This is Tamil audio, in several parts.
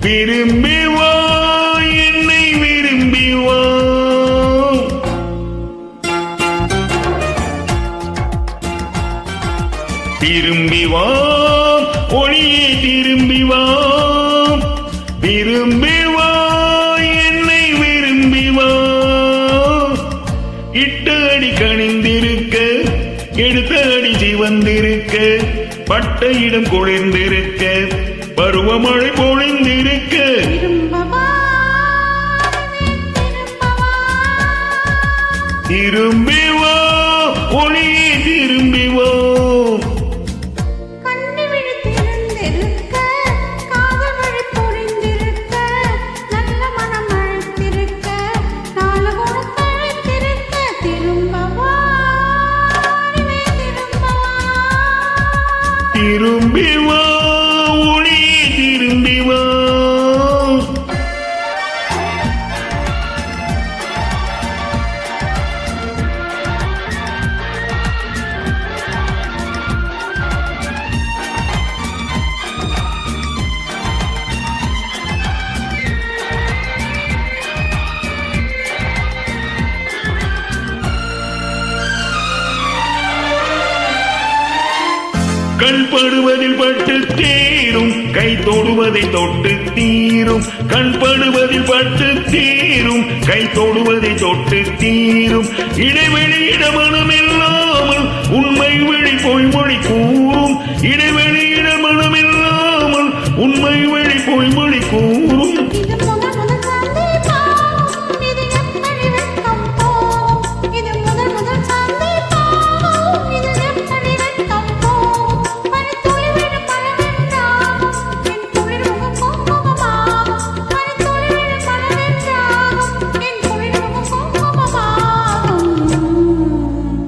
விரும்பி வா என்னை விரும்பி வா திரும்பி வா ஒளியே திரும்பி வா விரும்பி வா என்னை விரும்பி வா இட்ட அடி கணிந்திருக்க எடுத்த அடி சிவந்திருக்க பட்ட இடம் குளிர்ந்திருக்க பருவமழை பொழிந்திருக்க திரும்பி வா ஒளியே திரும்பி வா திரும்பி வா ஒளியே திரும்பி வா கண் படுவதில் பட்டு தீரும் கை தொடுவதை தொட்டு தீரும் கண் படுவதில் பட்டு தீரும் கை தொடுவதை தொட்டு தீரும் இடைவெளி இடமனம் இல்லாமல் உண்மை வழி பொய்மொழி கூறும் இடைவெளி இடமனம் இல்லாமல் உண்மை வழி பொய்மொழி கூறும்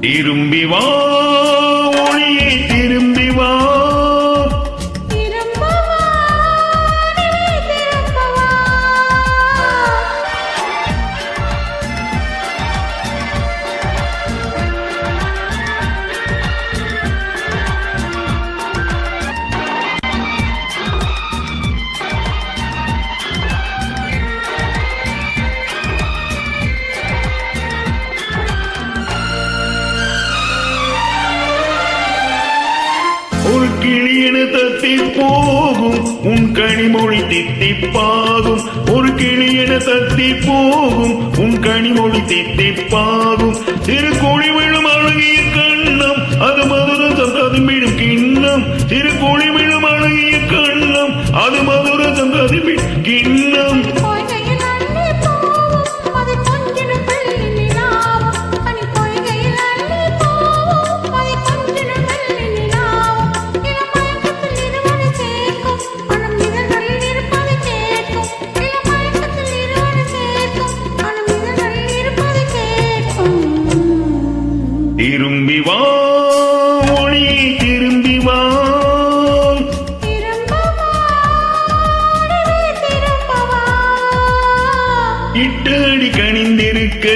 திரும்பி வா ஒளியே திரும்பி வா ஒரு கிளியென தத்தி போகும் உன் கனிமொழி தித்திப்பாகும் ஒரு கிளியென தத்தி போகும் உன் கனிமொழி தித்திப்பாகும் திருக்கோழி விழும் அழகிய கண்ணம் அது மதுரசம் ததும்பிடும் கிண்ணம் திருக்கோழி விழும் அழகிய கண்ணம் அது மதுரசம் ததும்பிடும் கிண்ணம் திரும்பி வா ஒளியே திரும்பி வா இட்டடி கணிந்திருக்க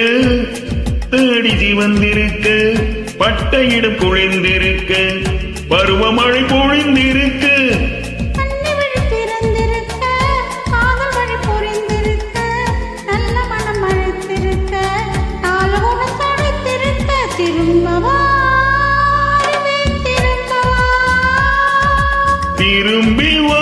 தேடி சிவந்திருக்க பட்ட இடம் குளிர்ந்திருக்க பருவமழை பொழிந்திருக்க திரும்பி வா